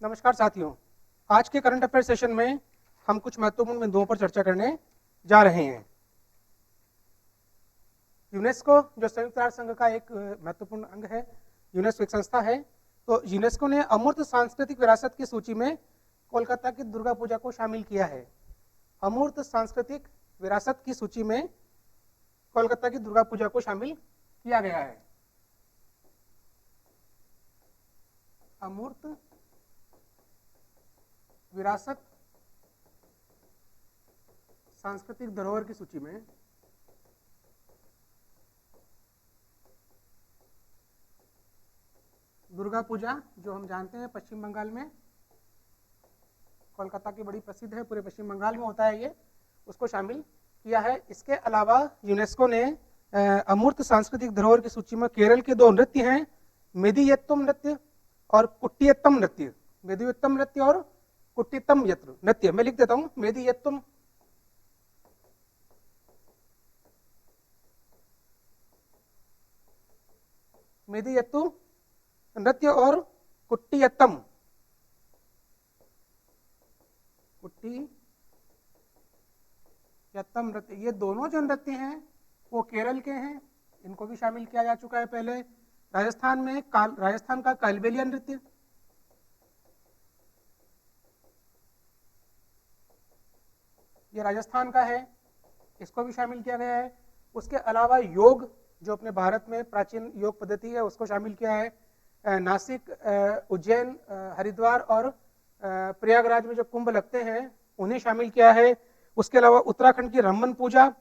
नमस्कार साथियों, आज के करंट अफेयर सेशन में हम कुछ महत्वपूर्ण बिंदुओं पर चर्चा करने जा रहे हैं। यूनेस्को जो संयुक्त राष्ट्र संघ का एक महत्वपूर्ण अंग है, यूनेस्को एक संस्था है, तो यूनेस्को ने अमूर्त सांस्कृतिक विरासत की सूची में कोलकाता की दुर्गा पूजा को शामिल किया है। अमूर्त सांस्कृतिक विरासत की सूची में कोलकाता की दुर्गा पूजा को शामिल किया गया है। अमूर्त विरासत सांस्कृतिक धरोहर की सूची में दुर्गा पूजा, जो हम जानते हैं पश्चिम बंगाल में, कोलकाता की बड़ी प्रसिद्ध है, पूरे पश्चिम बंगाल में होता है ये, उसको शामिल किया है। इसके अलावा यूनेस्को ने अमूर्त सांस्कृतिक धरोहर की सूची में केरल के दो नृत्य हैं, मेदियत्तम नृत्य और कुट्टियत्तम नृत्य। मेदियत्तम नृत्य और कुट्टियत्तम नृत्य, मैं लिख देता हूं, मेदियत्तम मेदियत्तु नृत्य और कुट्टियत्तम नृत्य, ये दोनों जो नृत्य हैं वो केरल के हैं, इनको भी शामिल किया जा चुका है पहले। राजस्थान का कालबेलिया नृत्य, ये राजस्थान का है, इसको भी शामिल किया गया है। उसके अलावा योग, जो अपने भारत में प्राचीन योग पद्धति है, उसको शामिल किया है। नासिक, उज्जैन, हरिद्वार और प्रयागराज में जो कुंभ लगते हैं उन्हें शामिल किया है। उसके अलावा उत्तराखंड की रमन पूजा,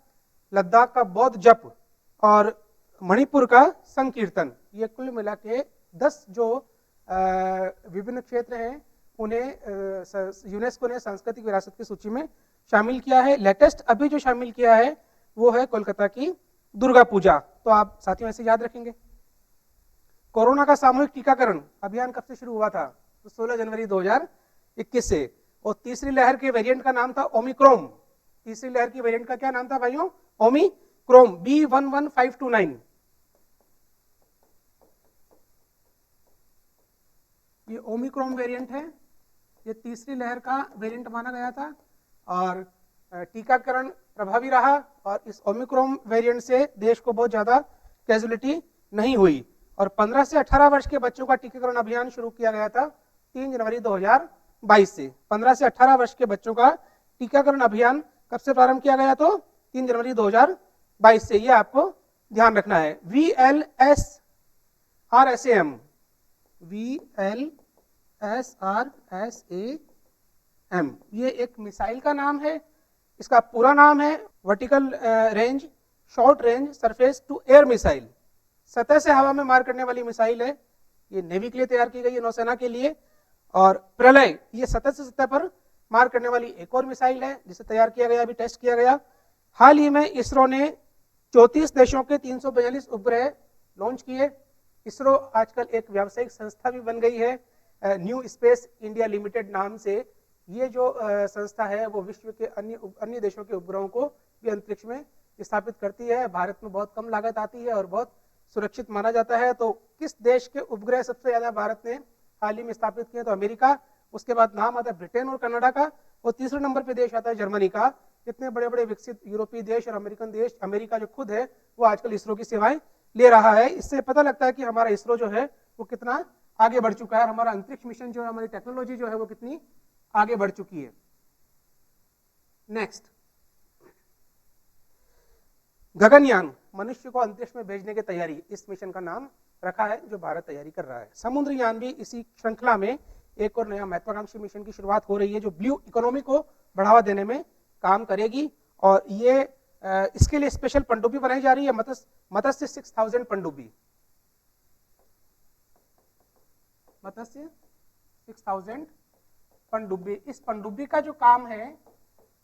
लद्दाख का बौद्ध जप और मणिपुर का संकीर्तन, ये कुल मिला के 10 जो विभिन्न क्षेत्र हैं उन्हें यूनेस्को ने सांस्कृतिक विरासत की सूची में शामिल किया है। लेटेस्ट अभी जो शामिल किया है वो है कोलकाता की दुर्गा पूजा। तो आप साथियों ऐसे याद रखेंगे। कोरोना का सामूहिक टीकाकरण अभियान कब से शुरू हुआ था? तो 16 जनवरी 2021 से। और तीसरी लहर के वेरिएंट का नाम था ओमिक्रॉन। तीसरी लहर की वेरिएंट का क्या नाम था भाइयों? Omicron, B11529। ये ओमिक्रॉन वेरिएंट है, ये तीसरी लहर का वेरिएंट माना गया था और टीकाकरण प्रभावी रहा और इस ओमिक्रॉन वेरिएंट से देश को बहुत ज्यादा कैजुअलिटी नहीं हुई। और 15 से 18 वर्ष के बच्चों का टीकाकरण अभियान शुरू किया गया था 3 जनवरी 2022 से। 15 से 18 वर्ष के बच्चों का टीकाकरण अभियान कब से प्रारंभ किया गया? तो 3 जनवरी 2022 से। ये आपको ध्यान रखना है। VLSRSAM, VLSRSAM, ये एक मिसाइल का नाम है। इसका पूरा नाम है vertical range short range surface to air missile. सतह से हवा में मार करने वाली मिसाइल है। ये नेवी के लिए तैयार की गई है, नौसेना के लिए। और प्रलय, ये सतह से सतह पर मार करने वाली एक और मिसाइल है जिसे तैयार किया गया, अभी टेस्ट किया गया। हाल ही में इसरो ने 34 देशों के 342 उपग्रह लॉन्च किए। इसरो आजकल एक व्यावसायिक संस्था भी बन गई है, न्यू स्पेस इंडिया लिमिटेड नाम से। ये जो संस्था है वो विश्व के अन्य देशों के उपग्रहों को भी अंतरिक्ष में स्थापित करती है। भारत में बहुत कम लागत आती है और बहुत सुरक्षित माना जाता है। तो किस देश के उपग्रह सबसे ज्यादा भारत ने हाल ही में स्थापित किए? तो अमेरिका, उसके बाद नाम आता है ब्रिटेन और कनाडा का, और तीसरे नंबर पे देश आता है जर्मनी का। इतने बड़े बड़े विकसित यूरोपीय देश और अमेरिकन देश, अमेरिका जो खुद है वो आजकल इसरो की सेवाएं ले रहा है। इससे पता लगता है कि हमारा इसरो जो है वो कितना आगे बढ़ चुका है, हमारा अंतरिक्ष मिशन जो है, हमारी टेक्नोलॉजी जो है वो कितनी आगे बढ़ चुकी है। नेक्स्ट, गगनयान, मनुष्य को अंतरिक्ष में भेजने की तैयारी, इस मिशन का नाम रखा है जो भारत तैयारी कर रहा है। समुद्रयान भी इसी श्रृंखला में एक और नया महत्वाकांक्षी मिशन की शुरुआत हो रही है जो ब्लू इकोनॉमी को बढ़ावा देने में काम करेगी। और ये इसके लिए स्पेशल पनडुब्बी बनाई जा रही है, मत्स्य 6000 पनडुब्बी, मत्स्य 6000 पनडुब्बी। इस पनडुब्बी का जो काम है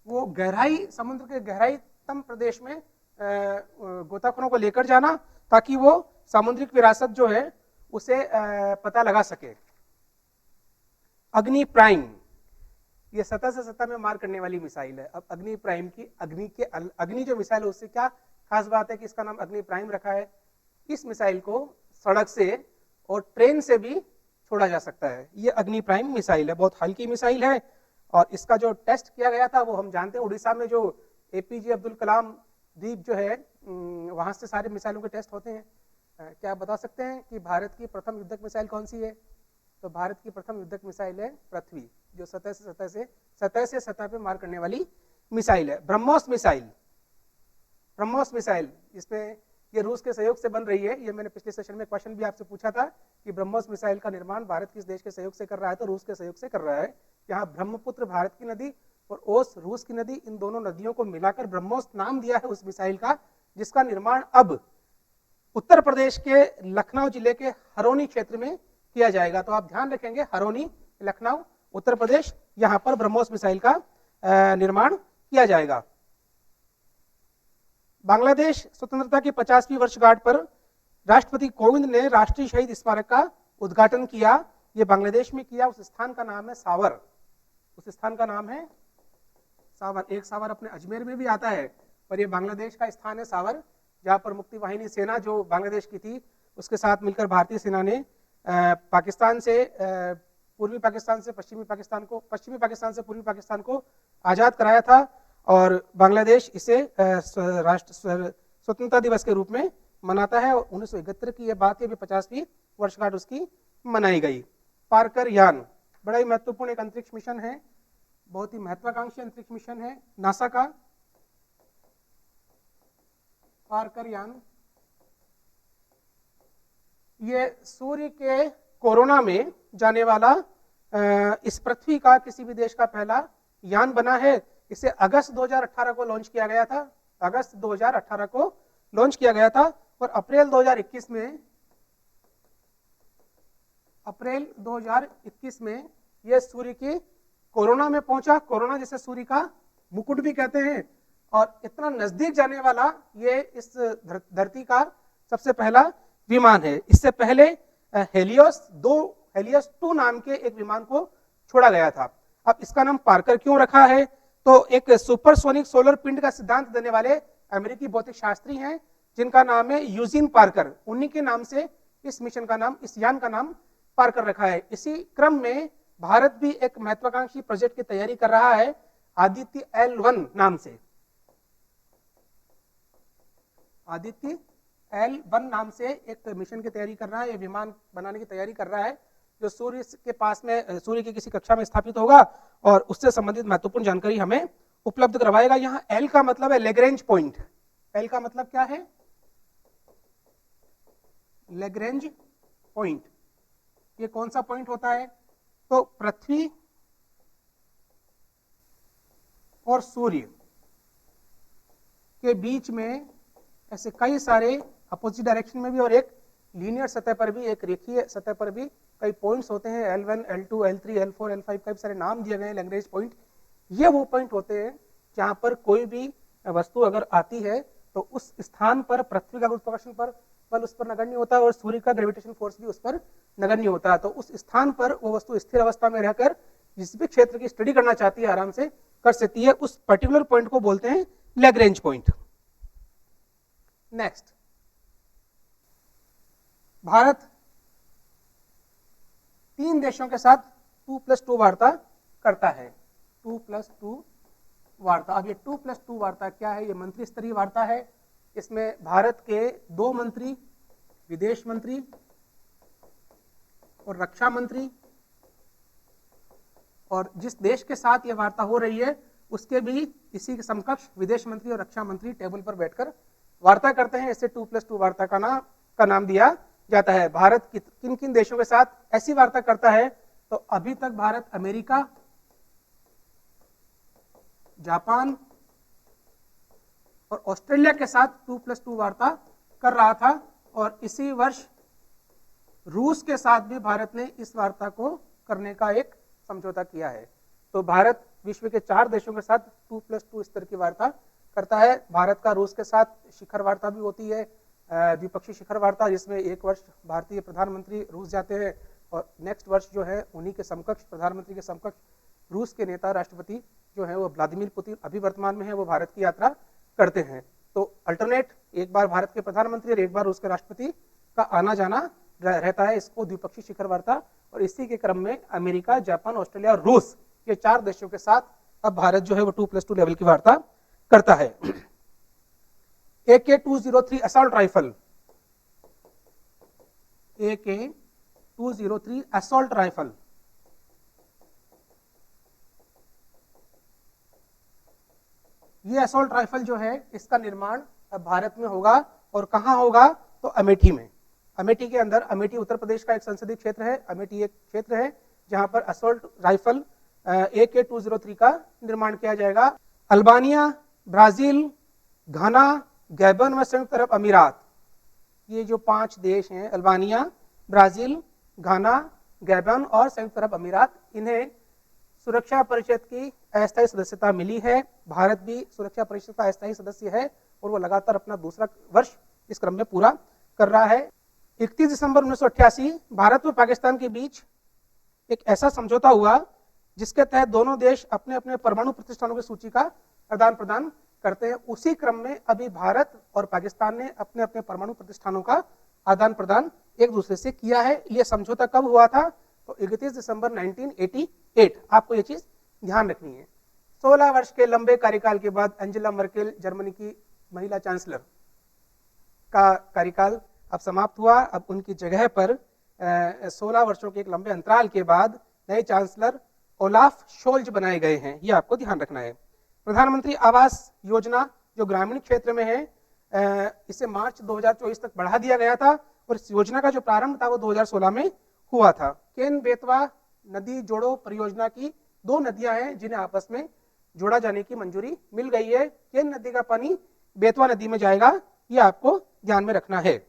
वो गहराई, समुद्र के गहराईतम प्रदेश में गोताखोरों को लेकर जाना ताकि वो सामुद्रिक विरासत जो है उसे पता लगा सके। अग्नि प्राइम, ये सतह से सतह में मार करने वाली मिसाइल है। अब अग्नि प्राइम की, अग्नि जो मिसाइल है उससे क्या खास बात है कि इसका नाम अग्नि प्राइम रखा है? इस मिसाइल को सड़क से और ट्रेन से भी छोड़ा जा सकता है। ये अग्नि प्राइम मिसाइल है, बहुत हल्की मिसाइल है और इसका जो टेस्ट किया गया था वो हम जानते हैं उड़ीसा में जो एपीजे अब्दुल कलाम द्वीप जो है वहां से सारे मिसाइलों के टेस्ट होते हैं। क्या आप बता सकते हैं कि भारत की प्रथम युद्धक मिसाइल कौन सी है? तो भारत की प्रथम युद्धक मिसाइल है पृथ्वी, जो सतह से सतह पे मार करने वाली मिसाइल है। ब्रह्मोस मिसाइल, ब्रह्मोस मिसाइल इसमें ये रूस के सहयोग से बन रही है। ये मैंने पिछले सेशन में क्वेश्चन भी आपसे पूछा था कि ब्रह्मोस मिसाइल का निर्माण भारत किस देश के सहयोग से कर रहा है? तो रूस के सहयोग से कर रहा है। यहाँ ब्रह्मपुत्र भारत की नदी और ओस रूस की नदी, इन दोनों नदियों को मिलाकर ब्रह्मोस नाम दिया है उस मिसाइल का, जिसका निर्माण अब उत्तर प्रदेश के लखनऊ जिले के हरोनी क्षेत्र में किया जाएगा। तो आप ध्यान रखेंगे, हरोनी, लखनऊ, उत्तर प्रदेश, यहां पर ब्रह्मोस मिसाइल का निर्माण किया जाएगा। बांग्लादेश स्वतंत्रता की 50वीं वर्षगांठ पर राष्ट्रपति कोविंद ने राष्ट्रीय शहीद स्मारक का उद्घाटन किया। ये बांग्लादेश में किया। उस स्थान का नाम है सावर। उस स्थान का नाम है सावर। एक सावर अपने अजमेर में भी आता है, पर ये बांग्लादेश का स्थान है सावर, जहां पर मुक्ति वाहिनी सेना जो बांग्लादेश की थी उसके साथ मिलकर भारतीय सेना ने पाकिस्तान से पूर्वी पाकिस्तान से पश्चिमी पाकिस्तान को, पश्चिमी पाकिस्तान से पूर्वी पाकिस्तान को आजाद कराया था और बांग्लादेश इसे राष्ट्र स्वतंत्रता दिवस के रूप में मनाता है। 1971 की यह बात है, अभी 50वीं वर्षगांठ उसकी मनाई गई। पार्कर यान बड़ा ही महत्वपूर्ण एक अंतरिक्ष मिशन है, बहुत ही महत्वाकांक्षी अंतरिक्ष मिशन है नासा का। पार्कर यान ये सूर्य के कोरोना में जाने वाला इस पृथ्वी का किसी भी देश का पहला यान बना है। इसे अगस्त 2018 को लॉन्च किया गया था। अगस्त 2018 को लॉन्च किया गया था और अप्रैल 2021 में यह सूर्य की कोरोना में पहुंचा। कोरोना जिसे सूर्य का मुकुट भी कहते हैं, और इतना नजदीक जाने वाला ये इस धरती का सबसे पहला विमान है। इससे पहले हेलियोस 2 नाम के एक विमान को छोड़ा गया था। अब इसका नाम पार्कर क्यों रखा है? तो एक सुपरसोनिक सोलर पिंड का सिद्धांत देने वाले अमेरिकी भौतिक शास्त्री हैं जिनका नाम है यूजीन पार्कर। उन्हीं के नाम से इस मिशन का नाम, इस यान का नाम पार्कर रखा है। इसी क्रम में भारत भी एक महत्वाकांक्षी प्रोजेक्ट की तैयारी कर रहा है आदित्य L1 नाम से। आदित्य L1 नाम से एक मिशन की तैयारी कर रहा है, ये विमान बनाने की तैयारी कर रहा है जो सूर्य के पास में, सूर्य की किसी कक्षा में स्थापित होगा और उससे संबंधित महत्वपूर्ण जानकारी हमें उपलब्ध करवाएगा। यहाँ L का मतलब है लैग्रेंज पॉइंट। L का मतलब क्या है? Lagrange point. ये कौन सा पॉइंट होता है? तो पृथ्वी और सूर्य के बीच में ऐसे कई सारे अपोजिट डायरेक्शन में भी और एक लीनियर सतह पर भी, एक रेखीय सतह पर भी कई पॉइंट्स होते हैं। L1, L2, L3, L4, L5 कई सारे नाम दिए गए हैं लैग्रेंज पॉइंट। ये वो पॉइंट होते हैं जहां पर कोई भी वस्तु अगर आती है तो उस स्थान पर पृथ्वी का गुरुत्वाकर्षण पर बल उस पर नगण्य होता है और सूर्य का ग्रेविटेशन फोर्स भी उस पर नगण्य होता है। तो उस स्थान पर वो वस्तु स्थिर अवस्था में रहकर जिस भी क्षेत्र की स्टडी करना चाहती है आराम से कर सकती है। उस पर्टिकुलर पॉइंट को बोलते हैं लैग्रेंज पॉइंट। नेक्स्ट, भारत 3 देशों के साथ 2+2 वार्ता करता है। 2+2 वार्ता। अब ये 2+2 वार्ता क्या है? ये मंत्री स्तरीय वार्ता है। इसमें भारत के 2 मंत्री, विदेश मंत्री और रक्षा मंत्री, और जिस देश के साथ ये वार्ता हो रही है उसके भी इसी के समकक्ष विदेश मंत्री और रक्षा मंत्री टेबल पर बैठकर वार्ता करते हैं। इसे 2+2 वार्ता का नाम दिया जाता है। भारत किन किन देशों के साथ ऐसी वार्ता करता है? तो अभी तक भारत अमेरिका, जापान और ऑस्ट्रेलिया के साथ 2+2 वार्ता कर रहा था और इसी वर्ष रूस के साथ भी भारत ने इस वार्ता को करने का एक समझौता किया है। तो भारत विश्व के 4 देशों के साथ 2+2 स्तर की वार्ता करता है। भारत का रूस के साथ शिखर वार्ता भी होती है, द्विपक्षीय शिखर वार्ता, जिसमें एक वर्ष भारतीय प्रधानमंत्री रूस जाते हैं और नेक्स्ट वर्ष जो है उन्हीं के समकक्ष, प्रधानमंत्री के समकक्ष रूस के नेता, राष्ट्रपति जो है वो व्लादिमीर पुतिन अभी वर्तमान में है, वो भारत की यात्रा करते हैं। तो अल्टरनेट एक बार भारत के प्रधानमंत्री और एक बार रूस के राष्ट्रपति का आना जाना रहता है इसको द्विपक्षीय शिखर वार्ता, और इसी के क्रम में अमेरिका, जापान, ऑस्ट्रेलिया और रूस, ये 4 देशों के साथ अब भारत जो है वो 2+2 लेवल की वार्ता करता है। AK-203 assault rifle, AK-203 assault rifle, ये असॉल्ट राइफल जो है इसका निर्माण अब भारत में होगा, और कहां होगा तो अमेठी में। अमेठी के अंदर, अमेठी उत्तर प्रदेश का एक संसदीय क्षेत्र है, अमेठी एक क्षेत्र है जहां पर असॉल्ट राइफल AK-203 का निर्माण किया जाएगा। अल्बानिया, ब्राजील, घाना, गैबन व संयुक्त अरब अमीरात, ये जो 5 देश हैं, अल्बानिया, ब्राजील, घाना, गैबन और संयुक्त अरब अमीरात, इन्हें सुरक्षा परिषद की अस्थायी सदस्यता मिली है। भारत भी सुरक्षा परिषद का अस्थायी सदस्य है और वो लगातार अपना दूसरा वर्ष इस क्रम में पूरा कर रहा है। 31 दिसंबर 1988 भारत व पाकिस्तान के बीच एक ऐसा समझौता हुआ जिसके तहत दोनों देश अपने अपने परमाणु प्रतिष्ठानों की सूची का आदान प्रदान करते हैं। उसी क्रम में अभी भारत और पाकिस्तान ने अपने अपने परमाणु प्रतिष्ठानों का आदान प्रदान एक दूसरे से किया है। यह समझौता कब हुआ था तो 31 दिसंबर 1988। आपको यह चीज ध्यान रखनी है। 16 वर्ष के लंबे कार्यकाल के बाद एंजेला मर्केल, जर्मनी की महिला चांसलर, का कार्यकाल अब समाप्त हुआ। अब उनकी जगह पर 16 वर्षों के एक लंबे अंतराल के बाद नए चांसलर ओलाफ शोल्ज बनाए गए हैं, यह आपको ध्यान रखना है। प्रधानमंत्री आवास योजना जो ग्रामीण क्षेत्र में है, इसे मार्च 2024 तक बढ़ा दिया गया था और इस योजना का जो प्रारंभ था वो 2016 में हुआ था। केन बेतवा नदी जोड़ो परियोजना की 2 नदियां हैं जिन्हें आपस में जोड़ा जाने की मंजूरी मिल गई है। केन नदी का पानी बेतवा नदी में जाएगा, यह आपको ध्यान में रखना है।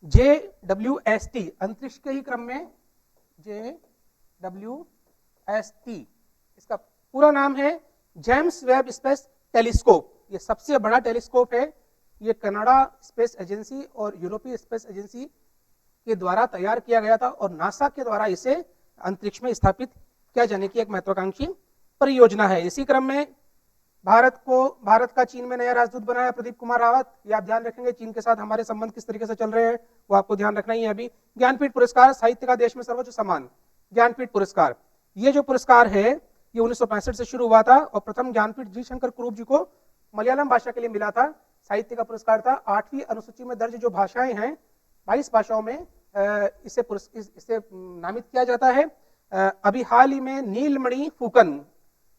JWST अंतरिक्ष के ही क्रम में, JWST इसका पूरा नाम है जेम्स वेब स्पेस टेलीस्कोप। यह सबसे बड़ा टेलीस्कोप है। यह कनाडा स्पेस एजेंसी और यूरोपीय स्पेस एजेंसी के द्वारा तैयार किया गया था और नासा के द्वारा इसे अंतरिक्ष में स्थापित किया जाने की एक महत्वाकांक्षी परियोजना है। इसी क्रम में भारत का चीन में नया राजदूत बनाया प्रदीप कुमार रावत। ये आप ध्यान रखेंगे, चीन के साथ हमारे संबंध किस तरीके से चल रहे हैं वो आपको ध्यान रखना ही है। अभी ज्ञानपीठ पुरस्कार, साहित्य का देश में सर्वोच्च सम्मान ज्ञानपीठ पुरस्कार। ये जो पुरस्कार है ये 1965 से शुरू हुआ था और प्रथम ज्ञानपीठ जी शंकर कुरूप जी को मलयालम भाषा के लिए मिला था। साहित्य का पुरस्कार था। 8वीं अनुसूची में दर्ज जो भाषाएं हैं 22 भाषाओं में इसे नामित किया जाता है। अभी हाल ही में नीलमणि फुकन,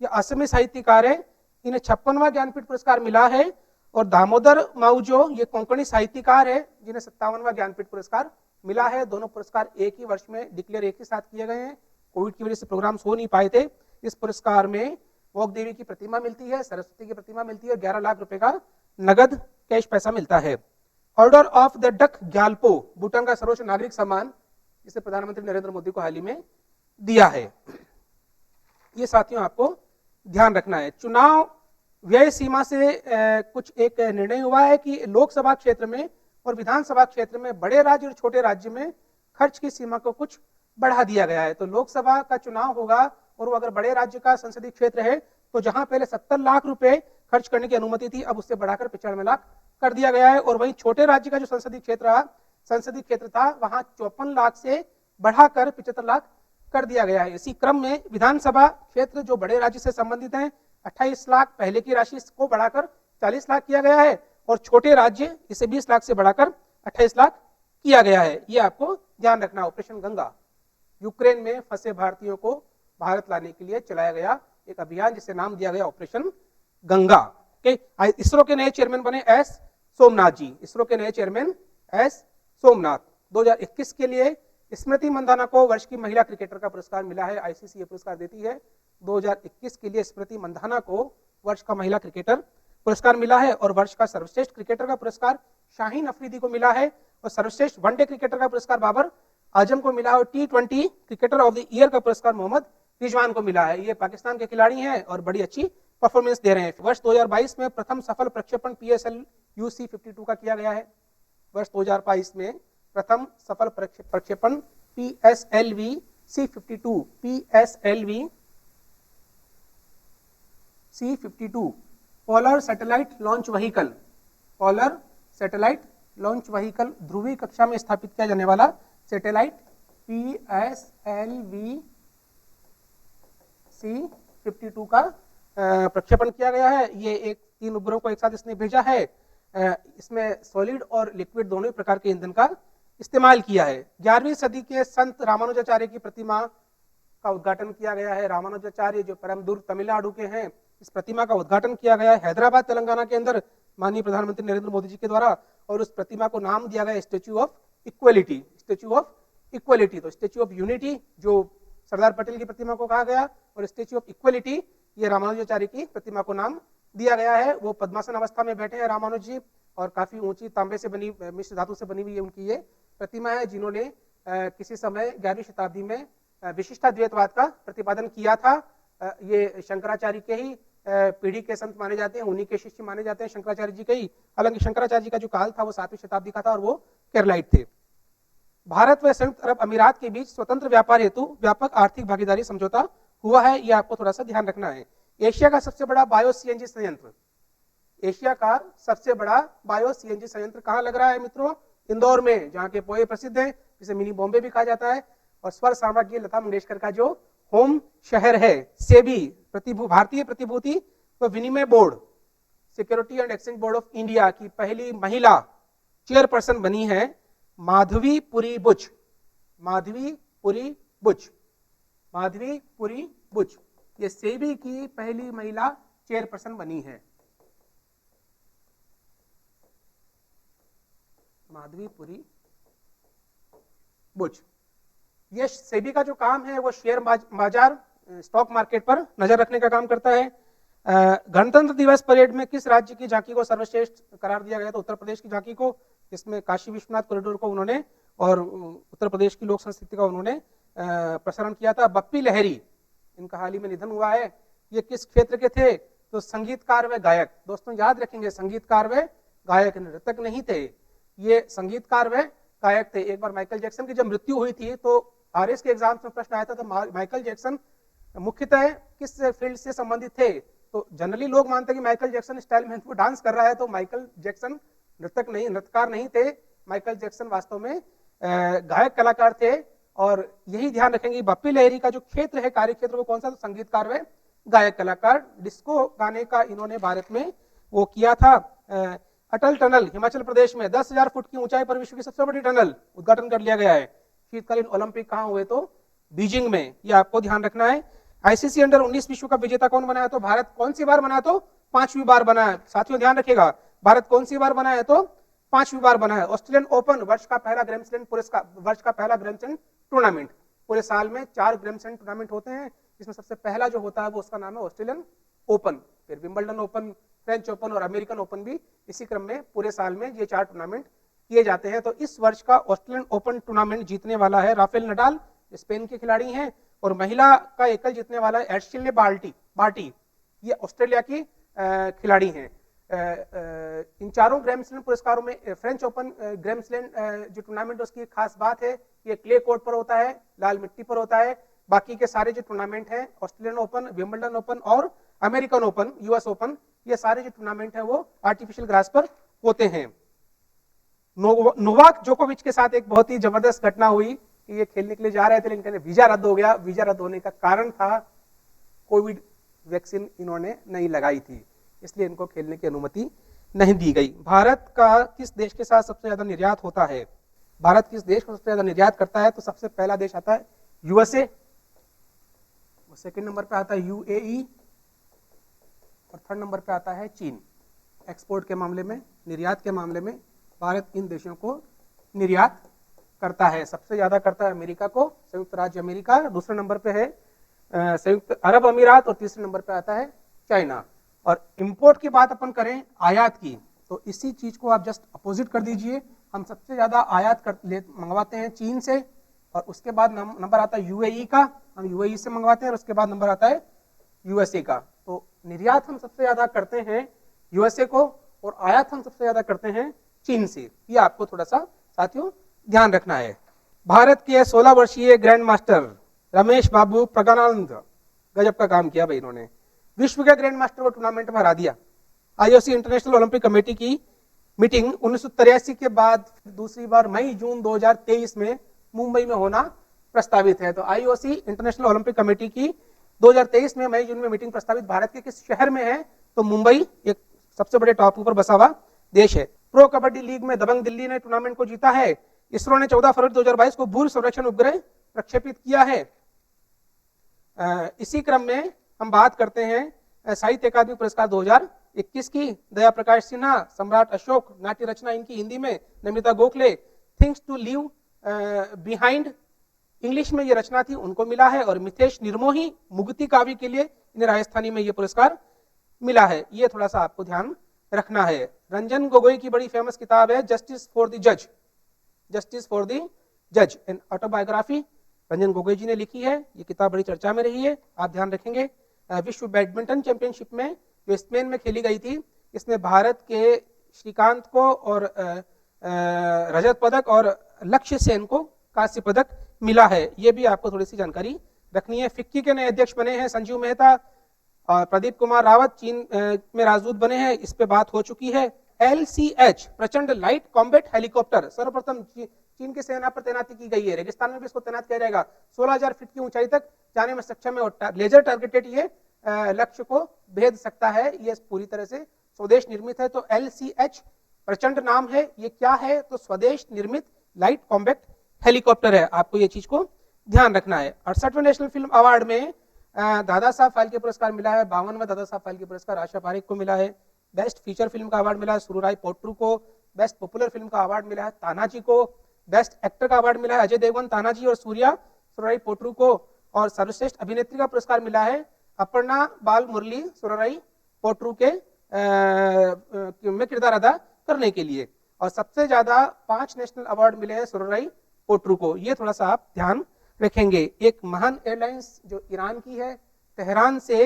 ये असमी साहित्यकार है, इन्हें 56वां ज्ञानपीठ पुरस्कार मिला है। और दामोदर माउजो ये कोंकणी साहित्यकार है जिन्हें 57वां ज्ञानपीठ पुरस्कार मिला है। दोनों पुरस्कार एक ही वर्ष में डिक्लेयर एक ही साथ किए गए हैं। कोविड की वजह से प्रोग्राम्स हो नहीं पाए थे। इस पुरस्कार में वोक देवी की प्रतिमा मिलती है, सरस्वती की प्रतिमा मिलती है और 11 लाख रुपए का नगद कैश पैसा मिलता है। Order of the duck Gyalpo Bhutan का सर्वोच्च नागरिक सम्मान, जिसे प्रधानमंत्री नरेंद्र मोदी को हाल ही में दिया है। ये साथियों आपको ध्यान रखना है। चुनाव व्यय सीमा से कुछ एक निर्णय हुआ है कि लोकसभा क्षेत्र में और विधानसभा क्षेत्र में बड़े राज्य और छोटे राज्य में खर्च की सीमा को कुछ बढ़ा दिया गया है। तो लोकसभा का चुनाव होगा और वो अगर बड़े राज्य का संसदीय क्षेत्र है तो जहां पहले 70 लाख रुपए खर्च करने की अनुमति थी, अब उससे बढ़ाकर 95 लाख कर दिया गया है। और वहीं छोटे राज्य का जो संसदीय क्षेत्र था वहां 54 लाख से बढ़ाकर 75 लाख कर दिया गया है। इसी क्रम में विधानसभा क्षेत्र जो बड़े राज्य से संबंधित हैं 28 लाख पहले की राशि को बढ़ाकर 40 लाख किया गया है और छोटे राज्य इसे 20 लाख से बढ़ाकर 28 लाख किया गया है। यह आपको ध्यान रखना। ऑपरेशन गंगा, यूक्रेन में फंसे भारतीयों को भारत लाने के लिए चलाया गया एक अभियान जिसे नाम दिया गया ऑपरेशन गंगा। इसरो के नए चेयरमैन बने एस सोमनाथ जी। इसरो के नए चेयरमैन एस सोमनाथ। 2021 के लिए स्मृति मंदाना को वर्ष की महिला क्रिकेटर का पुरस्कार मिला है। आईसीसी ये पुरस्कार देती है। 2021 के लिए स्मृति मंदाना को वर्ष का महिला क्रिकेटर पुरस्कार मिला है और वर्ष का सर्वश्रेष्ठ क्रिकेटर का पुरस्कार शाहीन अफरीदी को मिला है और सर्वश्रेष्ठ वनडे क्रिकेटर का पुरस्कार बाबर आजम को मिला और T20 cricketer of the year का पुरस्कार मोहम्मद रिजवान को मिला है। ये पाकिस्तान के खिलाड़ी हैं और बड़ी अच्छी परफॉर्मेंस दे रहे हैं। वर्ष 2022 में प्रथम सफल प्रक्षेपण PSLV C-52 का किया गया है। वर्ष 2022 में प्रथम सफल प्रक्षेपण PSLV C-52 polar satellite launch vehicle, polar satellite launch vehicle, ध्रुवीय कक्षा में स्थापित किया जाने वाला सैटेलाइट PSLV-C-52 का प्रक्षेपण किया गया है। ये एक 3 उपग्रहों को एक साथ इसने भेजा है। इसमें सॉलिड और लिक्विड दोनों प्रकार के ईंधन का इस्तेमाल किया है। 11वीं सदी के संत रामानुजाचार्य की प्रतिमा का उद्घाटन किया गया है। रामानुजाचार्य जो परम दूर तमिलनाडु के हैं, इस प्रतिमा का उद्घाटन किया गया है हैदराबाद तेलंगाना के अंदर माननीय प्रधानमंत्री नरेंद्र मोदी जी के द्वारा, और उस प्रतिमा को नाम दिया गया statue of equality. Statue of equality, तो स्टैच्यू ऑफ यूनिटी जो सरदार पटेल की प्रतिमा को कहा गया, और स्टैच्यू ऑफ इक्वलिटी ये रामानुजाचार्य की प्रतिमा को नाम दिया गया है। वो पद्मासन अवस्था में बैठे हैं रामानुज जी, और काफी ऊंची तांबे से बनी, मिश्र धातु से बनी हुई उनकी ये प्रतिमा है, जिन्होंने किसी समय 11वीं शताब्दी में विशिष्टाद्वैतवाद का प्रतिपादन किया था। ये शंकराचार्य के ही पीढ़ी के संत माने जाते हैं, उन्हीं के शिष्य माने जाते हैं शंकराचार्य जी के ही। हालांकि शंकराचार्य जी का जो काल था वो 7वीं शताब्दी का था और वो केरलाइट थे। भारत व संयुक्त अरब अमीरात के बीच स्वतंत्र व्यापार हेतु व्यापक आर्थिक भागीदारी समझौता हुआ है, ये आपको थोड़ा सा ध्यान रखना है। एशिया का सबसे बड़ा बायो सीएनजी संयंत्र, एशिया का सबसे बड़ा बायो सीएनजी संयंत्र कहाँ लग रहा है मित्रों? इंदौर में, जहाँ के पोहे प्रसिद्ध है, जिसे मिनी बॉम्बे भी कहा जाता है। और स्वर साम्राज्ञी लता मंगेशकर का जो होम शहर है, सेबी भारतीय प्रतिभूति व विनिमय board, security and exchange board of India की पहली महिला चेयरपर्सन बनी है माधवीपुरी बुच। माधवीपुरी बुच, माधवीपुरी बुच, ये सेबी की पहली महिला चेयरपर्सन बनी है। माधवीपुरी बुच। ये सेबी का जो काम है वो शेयर बाजार, स्टॉक मार्केट पर नजर रखने का काम करता है। गणतंत्र दिवस परेड में किस राज्य की झांकी को सर्वश्रेष्ठ करार दिया गया? तो उत्तर प्रदेश की झांकी को, जिसमें काशी विश्वनाथ कॉरिडोर को उन्होंने और उत्तर प्रदेश की लोक संस्कृति का उन्होंने प्रसारण किया था। बप्पी लहरी, इनका हाल ही में निधन हुआ है। ये किस क्षेत्र के थे? तो संगीतकार व गायक। दोस्तों याद रखेंगे, संगीतकार व गायक, नर्तक नहीं थे, ये संगीतकार व गायक थे। एक बार माइकल जैक्सन की जब मृत्यु हुई थी तो आरएस के एग्जाम में प्रश्न आया था, तो माइकल जैक्सन मुख्यतः किस फील्ड से संबंधित थे? तो जनरली लोग मानते हैं कि माइकल जैक्सन स्टाइल में वो डांस कर रहा है, तो माइकल जैक्सन नृत्यकार नहीं थे। माइकल जैक्सन वास्तव में गायक कलाकार थे। और यही ध्यान रखेंगे, बप्पी लहरी का जो क्षेत्र है, कार्य क्षेत्र, वो कौन सा? तो संगीतकार व गायक कलाकार। डिस्को गाने का इन्होंने भारत में वो किया था। अटल टनल हिमाचल प्रदेश में 10,000 फुट की ऊंचाई पर विश्व की सबसे बड़ी टनल उद्घाटन कर लिया गया है। शीतकालीन ओलंपिक कहाँ हुए? तो बीजिंग में, ये आपको ध्यान रखना है। आईसीसी अंडर 19 विश्व कप विजेता कौन बना है? तो भारत कौन सी बार बना है? तो 5वीं बार बना है। साथियों ध्यान रखिएगा, भारत कौन सी बार बना है? तो 5वीं बार बना है। ऑस्ट्रेलियन ओपन वर्ष का पहला ग्रैंड स्लैम टूर्नामेंट। पूरे साल में 4 ग्रैंड स्लैम टूर्नामेंट होते हैं, इसमें सबसे पहला जो होता है वो उसका नाम है ऑस्ट्रेलियन ओपन। फिर विंबलडन ओपन, फ्रेंच ओपन और अमेरिकन ओपन भी इसी क्रम में पूरे साल में ये 4 टूर्नामेंट किए जाते हैं। तो इस वर्ष का ऑस्ट्रेलियन ओपन टूर्नामेंट जीतने वाला है राफेल नडाल, स्पेन के खिलाड़ी हैं। और महिला का एकल जीतने वाला है एर्शिले बार्टी, ये ऑस्ट्रेलिया की खिलाड़ी हैं। इन चारों ग्रैंड स्लैम पुरस्कारों में फ्रेंच ओपन ग्रैंड स्लैम जो टूर्नामेंट, उसकी खास बात है ये क्ले कोर्ट पर होता है, लाल मिट्टी पर होता है। बाकी के सारे जो टूर्नामेंट हैं, ऑस्ट्रेलियन ओपन, विंबलडन ओपन और अमेरिकन ओपन, यूएस ओपन, ये सारे जो टूर्नामेंट हैं वो आर्टिफिशियल ग्रास पर होते हैं। नोवाक जोकोविच के साथ एक बहुत ही जबरदस्त घटना हुई कि ये खेलने के लिए जा रहे थे, लेकिन वीजा रद्द हो गया। वीजा रद्द होने का कारण था कोविड वैक्सीन इन्होंने नहीं लगाई थी, इसलिए इनको खेलने की अनुमति नहीं दी गई। भारत का किस देश के साथ सबसे ज्यादा निर्यात होता है? भारत किस देश को सबसे ज्यादा निर्यात करता है? तो सबसे पहला देश आता है यूएसए, सेकंड नंबर पे आता है यूएई और थर्ड नंबर पे आता है चीन। एक्सपोर्ट के मामले में, निर्यात के मामले में भारत इन देशों को निर्यात करता है। सबसे ज्यादा करता है अमेरिका को, संयुक्त राज्य अमेरिका, दूसरे नंबर पे है संयुक्त अरब अमीरात और तीसरे नंबर पे आता है चाइना। और इंपोर्ट की बात अपन करें आयात की, तो इसी चीज को आप जस्ट अपोजिट कर दीजिए। हम सबसे ज्यादा आयात मंगवाते हैं चीन से, और उसके बाद नंबर आता है यूएई का, हम यूएई से मंगवाते हैं, और उसके बाद नंबर आता है यूएसए का। तो निर्यात हम सबसे ज्यादा करते हैं यूएसए को और आयात हम सबसे ज्यादा करते हैं चीन से। ये आपको थोड़ा सा साथियों ध्यान रखना है। भारत के 16 वर्षीय ग्रैंड मास्टर रमेश बाबू प्रज्ञानंद, गजब का काम किया भाई इन्होंने, विश्व के ग्रैंड मास्टर को टूर्नामेंट में हरा दिया। आईओसी इंटरनेशनल ओलंपिक कमेटी की मीटिंग 1983 के बाद दूसरी बार मई जून 2023 में मुंबई में होना प्रस्तावित है। तो आईओसी इंटरनेशनल ओलंपिक कमेटी की 2023 में मई जून में मीटिंग प्रस्तावित भारत के किस शहर में है? तो मुंबई एक सबसे बड़े टॉप ऊपर बसा हुआ देश है। प्रो कबड्डी लीग में दबंग दिल्ली ने टूर्नामेंट को जीता है। इसरो ने 14 फरवरी 2022 को भू सर्वेक्षण उपग्रह प्रक्षेपित किया है। इसी क्रम में हम बात करते हैं साहित्य अकादमी पुरस्कार 2021 की। दया प्रकाश सिन्हा, सम्राट अशोक, नाट्य रचना इनकी हिंदी में Namita Gokhale, things to leave behind English में ये रचना थी, उनको मिला है। और मिथेश निर्मोही मुगती काव्य के लिए इन्हें राजस्थानी में ये पुरस्कार मिला है। ये थोड़ा सा आपको ध्यान रखना है। रंजन गोगोई की बड़ी फेमस किताब है जस्टिस फॉर द जज, जस्टिस फॉर द जज, एन ऑटोबायोग्राफी रंजन गोगोई जी ने लिखी है। ये किताब बड़ी चर्चा में रही है, आप ध्यान रखेंगे। विश्व बैडमिंटन चैंपियनशिप में जो स्पेन में खेली गई थी, इसमें भारत के श्रीकांत को और रजत पदक और लक्ष्य सेन को कांस्य पदक मिला है। ये भी आपको थोड़ी सी जानकारी रखनी है। फिक्की के नए अध्यक्ष बने हैं संजीव मेहता और प्रदीप कुमार रावत चीन में राजदूत बने हैं, इस पे बात हो चुकी है। LCH प्रचंड लाइट कॉम्बैट हेलीकॉप्टर सर्वप्रथम चीन की सेना पर तैनाती की गई है। रेगिस्तान में भी इसको तैनात किया जाएगा। 16,000 फीट की ऊंचाई तक जाने में सक्षम है और लेजर टारगेटेड ये लक्ष्य को भेद सकता है। ये पूरी तरह से स्वदेश निर्मित है। तो LCH प्रचंड नाम है। ये क्या है? तो स्वदेश निर्मित लाइट कॉम्बैक्ट हेलीकॉप्टर है। आपको ये चीज को ध्यान रखना है। 68वें नेशनल फिल्म अवार्ड में दादा साहब फाल्के पुरस्कार मिला है। 52वां दादा साहब फाल्के पुरस्कार आशा पारेख को मिला है। बेस्ट फीचर फिल्म का अवार्ड मिला है सुरुराई पोट्रू को। बेस्ट पॉपुलर फिल्म का अवार्ड मिला है तानाजी को। बेस्ट एक्टर का अवार्ड मिला है अजय देवगन, तानाजी और सूर्या सुरुराई पोट्रू को। और सर्वश्रेष्ठ अभिनेत्री का पुरस्कार मिला है अपर्णा बाल मुरली सुरुराई पोट्रू के में किरदार अदा करने के लिए। और सबसे ज्यादा 5 नेशनल अवार्ड मिले हैं सुरुराई पोट्रू को। ये थोड़ा सा आप ध्यान रखेंगे। एक महान एयरलाइंस जो ईरान की है, तेहरान से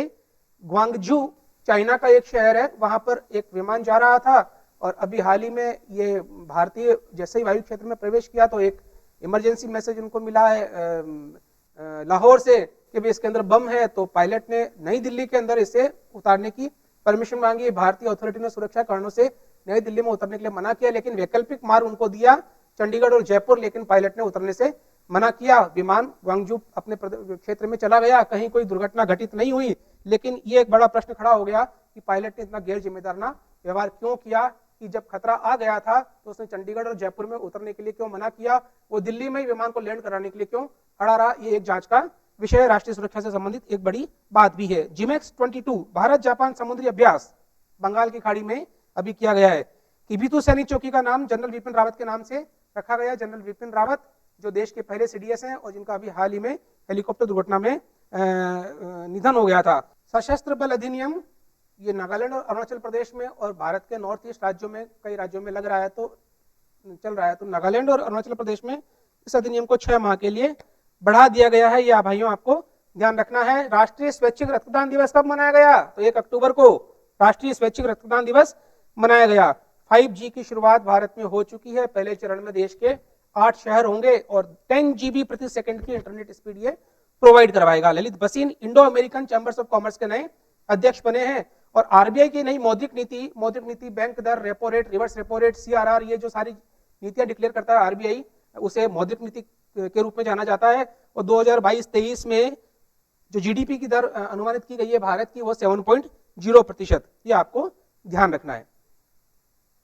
ग्वांगझू चाइना का एक शहर है, वहां पर एक विमान जा रहा था और अभी हाल ही में ये भारतीय जैसे ही वायु क्षेत्र में प्रवेश किया तो एक इमरजेंसी मैसेज उनको मिला है लाहौर से कि भी इसके अंदर बम है। तो पायलट ने नई दिल्ली के अंदर इसे उतारने की परमिशन मांगी। भारतीय अथॉरिटी ने सुरक्षा कारणों से नई दिल्ली में उतरने के लिए मना किया, लेकिन वैकल्पिक मार्ग उनको दिया चंडीगढ़ और जयपुर, लेकिन पायलट ने उतरने से मना किया। विमान ग्वांगझू अपने क्षेत्र में चला गया, कहीं कोई दुर्घटना घटित नहीं हुई। लेकिन ये एक बड़ा प्रश्न खड़ा हो गया कि पायलट ने इतना गैर जिम्मेदाराना व्यवहार क्यों किया कि जब खतरा आ गया था तो उसने चंडीगढ़ और जयपुर में उतरने के लिए क्यों मना किया, वो दिल्ली में ही विमान को लैंड कराने के लिए क्यों अड़ा रहा। ये एक जांच का विषय, राष्ट्रीय सुरक्षा से संबंधित एक बड़ी बात भी है। जिमेक्स 22 भारत जापान समुद्री अभ्यास बंगाल की खाड़ी में अभी किया गया है। किबिथु सैनिक चौकी का नाम जनरल विपिन रावत के नाम से रखा गया। जनरल विपिन रावत जो देश के पहले CDS हैं और जिनका अभी हाल ही में हेलीकॉप्टर दुर्घटना में निधन हो गया था। सशस्त्र बल अधिनियम ये नागालैंड और अरुणाचल प्रदेश में और भारत के नॉर्थ ईस्ट राज्यों में कई राज्यों में लग रहा है तो चल रहा है। तो नागालैंड और अरुणाचल प्रदेश में इस अधिनियम को 6 माह के लिए बढ़ा दिया गया है। यह भाइयों आपको ध्यान रखना है। राष्ट्रीय स्वैच्छिक रक्तदान दिवस कब मनाया गया? तो 1 अक्टूबर को राष्ट्रीय स्वैच्छिक रक्तदान दिवस मनाया गया। 5G की शुरुआत भारत में हो चुकी है। पहले चरण में देश के 8 शहर होंगे और 10 GB प्रति सेकंड की इंटरनेट स्पीड ये प्रोवाइड करवाएगा। Lalit Bhasin Indo American chambers of commerce के नए अध्यक्ष बने हैं। और RBI की नई मौद्रिक नीति बैंक दर, repo rate, reverse repo rate, CRR, ये जो सारी नीतियां डिक्लेयर करता है RBI, उसे मौद्रिक नीति के रूप में जाना जाता है। और 2022-23 में जो GDP की दर अनुमानित की गई है भारत की वो 7.0%। ये आपको ध्यान रखना है।